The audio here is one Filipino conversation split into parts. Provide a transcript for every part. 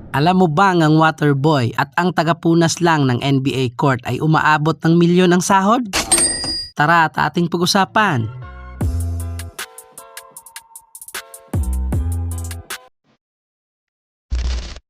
Alam mo bang ang waterboy at ang tagapunas lang ng NBA court ay umaabot ng milyon ang sahod? Tara at ating pag-usapan.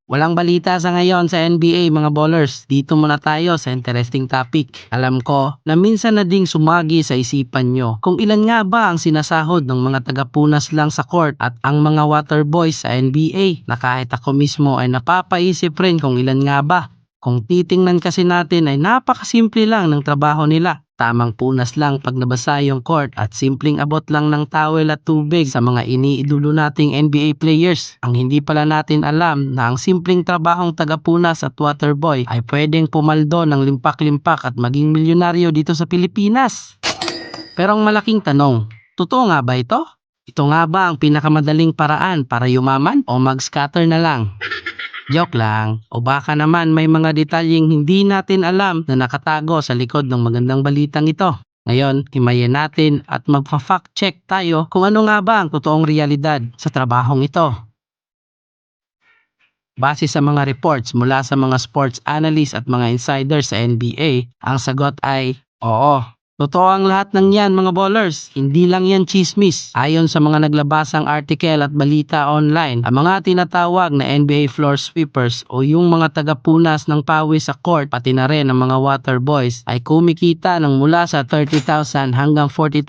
Walang balita sa ngayon sa NBA mga ballers. Dito muna tayo sa interesting topic. Alam ko na minsan na ding sumagi sa isipan nyo kung ilan nga ba ang sinasahod ng mga tagapunas lang sa court at ang mga water boys sa NBA na kahit ako mismo ay napapaisip rin kung ilan nga ba. Kung titingnan kasi natin ay napakasimple lang ng trabaho nila. Tamang punas lang pag nabasa yung court at simpleng abot lang ng towel at tubig sa mga iniidolo nating NBA players. Ang hindi pala natin alam na ang simpleng trabahong tagapunas at waterboy ay pwedeng pumaldo ng limpak-limpak at maging milyonaryo dito sa Pilipinas. Pero ang malaking tanong, totoo nga ba ito? Ito nga ba ang pinakamadaling paraan para yumaman o mag-scatter na lang? Joke lang. O baka naman may mga detalyeng hindi natin alam na nakatago sa likod ng magandang balitang ito. Ngayon, himayin natin at magpa-fact check tayo kung ano nga ba ang totoong realidad sa trabahong ito. Base sa mga reports mula sa mga sports analysts at mga insiders sa NBA, ang sagot ay oo. Totoo ang lahat ng yan mga ballers, hindi lang yan chismis. Ayon sa mga naglabasang article at balita online, ang mga tinatawag na NBA floor sweepers o yung mga tagapunas ng pawis sa court pati na rin ang mga water boys ay kumikita ng mula sa $30,000 hanggang $40,000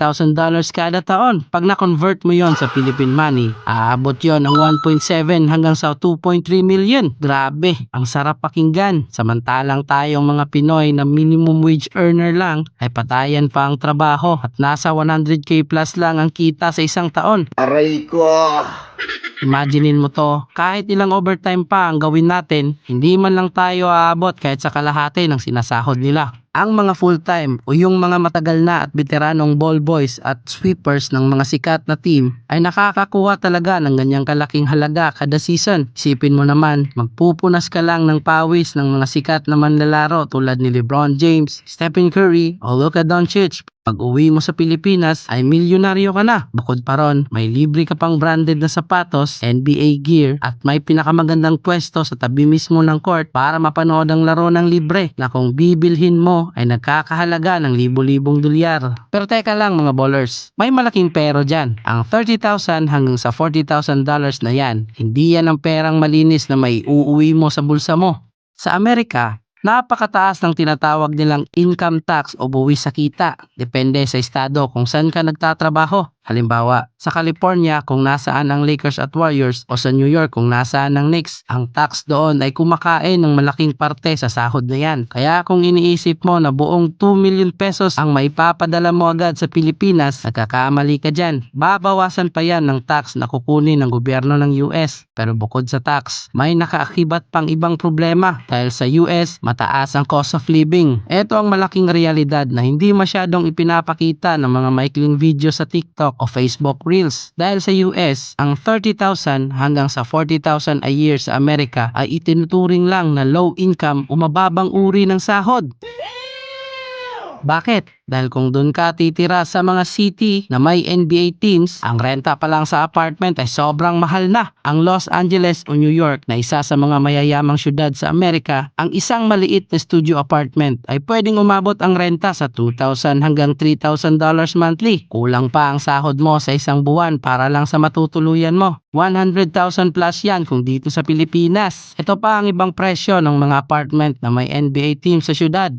kada taon. Pag na-convert mo yon sa Philippine money, aabot yon ng 1.7 hanggang sa 2.3 million. Grabe, ang sarap pakinggan. Samantalang tayong mga Pinoy na minimum wage earner lang ay patayan pa ang trabaho at nasa 100k plus lang ang kita sa isang taon. Aray ko! Imaginein mo to, kahit ilang overtime pa ang gawin natin, hindi man lang tayo aabot kahit sa kalahati ng sinasahod nila. Ang mga full-time o yung mga matagal na at veteranong ball boys at sweepers ng mga sikat na team ay nakakakuha talaga ng ganyang kalaking halaga kada season. Isipin mo naman, magpupunas ka lang ng pawis ng mga sikat na manlalaro tulad ni LeBron James, Stephen Curry o Luka Doncic. Pag uwi mo sa Pilipinas ay milyonaryo ka na. Bukod pa ron, may libre ka pang branded na sapatos, NBA gear at may pinakamagandang pwesto sa tabi mismo ng court para mapanood ang laro ng libre na kung bibilhin mo ay nagkakahalaga ng libo-libong dolyar. Pero teka lang mga ballers, may malaking pero dyan. Ang $30,000 hanggang sa $40,000 na yan, hindi yan ang perang malinis na may uuwi mo sa bulsa mo. Sa Amerika, napakataas ng tinatawag nilang income tax o buwis sa kita. Depende sa estado kung saan ka nagtatrabaho. Halimbawa, sa California kung nasaan ang Lakers at Warriors o sa New York kung nasaan ang Knicks, ang tax doon ay kumakain ng malaking parte sa sahod na yan. Kaya kung iniisip mo na buong 2 million pesos ang maipapadala mo agad sa Pilipinas, nagkakamali ka dyan. Babawasan pa yan ng tax na kukunin ng gobyerno ng US. Pero bukod sa tax, may nakaakibat pang ibang problema dahil sa US, mataas ang cost of living. Ito ang malaking realidad na hindi masyadong ipinapakita ng mga maikling video sa TikTok o Facebook Reels. Dahil sa US, ang 30,000 hanggang sa 40,000 a year sa Amerika ay itinuturing lang na low income o mababang uri ng sahod. Bakit? Dahil kung doon ka titira sa mga city na may NBA teams, ang renta pa lang sa apartment ay sobrang mahal na. Ang Los Angeles o New York na isa sa mga mayayamang syudad sa Amerika, ang isang maliit na studio apartment ay pwedeng umabot ang renta sa $2,000 hanggang $3,000 monthly. Kulang pa ang sahod mo sa isang buwan para lang sa matutuluyan mo. 100,000 plus yan kung dito sa Pilipinas. Ito pa ang ibang presyo ng mga apartment na may NBA team sa syudad.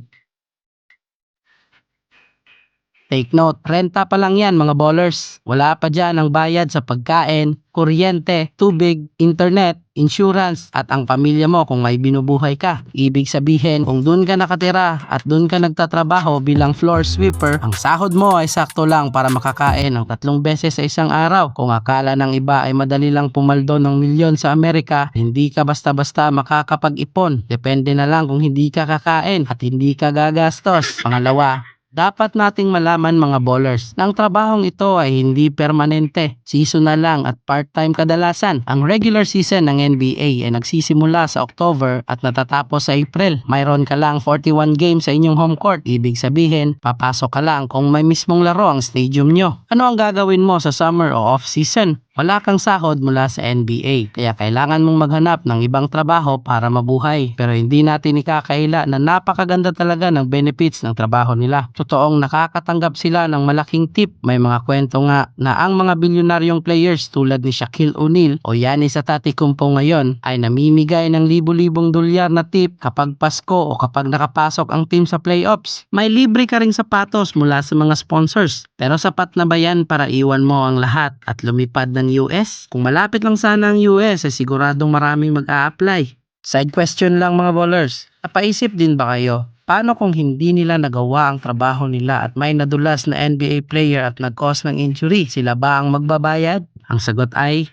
Take note, renta pa lang yan mga ballers. Wala pa dyan ang bayad sa pagkain, kuryente, tubig, internet, insurance at ang pamilya mo kung may binubuhay ka. Ibig sabihin, kung dun ka nakatira at dun ka nagtatrabaho bilang floor sweeper, ang sahod mo ay sakto lang para makakain ng 3 beses sa isang araw. Kung akala ng iba ay madali lang pumaldo ng milyon sa Amerika, hindi ka basta-basta makakapag-ipon. Depende na lang kung hindi ka kakain at hindi ka gagastos. Pangalawa, dapat nating malaman mga ballers na ang trabahong ito ay hindi permanente, seasonal lang at part-time kadalasan. Ang regular season ng NBA ay nagsisimula sa October at natatapos sa April. Mayroon ka lang 41 games sa inyong home court. Ibig sabihin, papasok ka lang kung may mismong laro ang stadium nyo. Ano ang gagawin mo sa summer o off-season? Wala kang sahod mula sa NBA, kaya kailangan mong maghanap ng ibang trabaho para mabuhay. Pero hindi natin ikakaila na napakaganda talaga ng benefits ng trabaho nila. Totoong nakakatanggap sila ng malaking tip. May mga kwento nga na ang mga bilyonaryong players tulad ni Shaquille O'Neal o Giannis Antetokounmpo ngayon ay namimigay ng libo-libong dolyar na tip kapag Pasko o kapag nakapasok ang team sa playoffs. May libre ka ring sapatos mula sa mga sponsors. Pero sapat na ba yan para iwan mo ang lahat at lumipad ng US? Kung malapit lang sana ang US ay siguradong maraming mag-a-apply. Side question lang mga ballers. Napaisip din ba kayo? Paano kung hindi nila nagawa ang trabaho nila at may nadulas na NBA player at nag-cause ng injury? Sila ba ang magbabayad? Ang sagot ay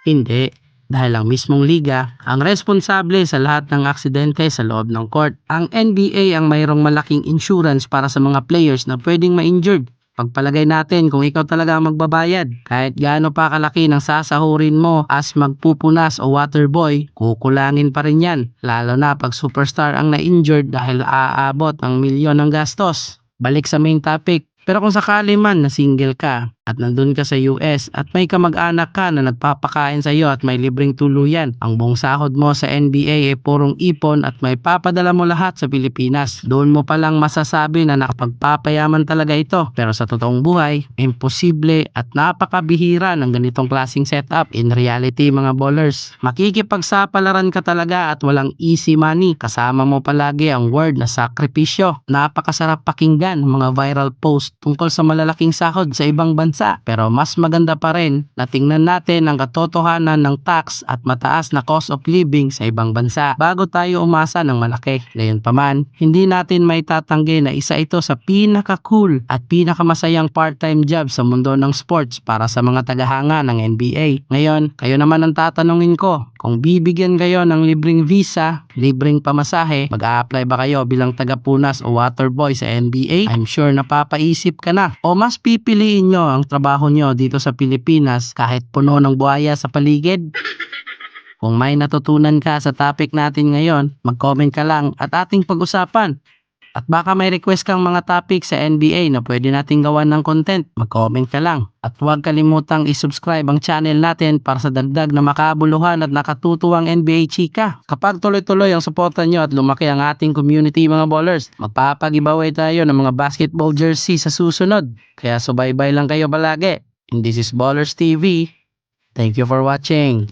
hindi. Dahil ang mismong liga ang responsable sa lahat ng aksidente sa loob ng court. Ang NBA ang mayroong malaking insurance para sa mga players na pwedeng ma-injured. Pagpalagay natin kung ikaw talaga ang magbabayad, kahit gaano pa kalaki ng sasahurin mo as magpupunas o waterboy, kukulangin pa rin yan. Lalo na pag superstar ang na-injured dahil aabot ng milyon ng gastos. Balik sa main topic. Pero kung sakali man na single ka at nandun ka sa US at may kamag-anak ka na nagpapakain sa iyo at may libreng tuluyan, ang buong sahod mo sa NBA ay purong ipon at may papadala mo lahat sa Pilipinas. Doon mo palang masasabi na nakapagpapayaman talaga ito. Pero sa totoong buhay, imposible at napakabihira ng ganitong klaseng setup. In reality mga ballers, makikipagsapalaran ka talaga at walang easy money. Kasama mo palagi ang word na sakripisyo. Napakasarap pakinggan mga viral post tungkol sa malalaking sahod sa ibang bansa. Pero mas maganda pa rin na tingnan natin ang katotohanan ng tax at mataas na cost of living sa ibang bansa bago tayo umasa ng malaki. Gayunpaman, hindi natin may tatanggi na isa ito sa pinaka-cool at pinakamasayang part-time job sa mundo ng sports para sa mga tagahanga ng NBA. Ngayon, kayo naman ang tatanungin ko, kung bibigyan kayo ng libreng visa, libreng pamasahe, mag-a-apply ba kayo bilang tagapunas o waterboy sa NBA? I'm sure napapaisip ka na. O mas pipiliin nyo ang trabaho nyo dito sa Pilipinas kahit puno ng buhaya sa paligid? Kung may natutunan ka sa topic natin ngayon, mag-comment ka lang at ating pag-usapan. At baka may request kang mga topic sa NBA na pwede nating gawan ng content, mag-comment ka lang. At huwag kalimutang i-subscribe ang channel natin para sa dagdag na makabuluhan at nakatutuwang NBA chika. Kapag tuloy-tuloy ang suporta nyo at lumaki ang ating community mga ballers, magpapag-giveaway tayo ng mga basketball jersey sa susunod. Kaya subaybay lang kayo palagi. And this is Ballers TV. Thank you for watching.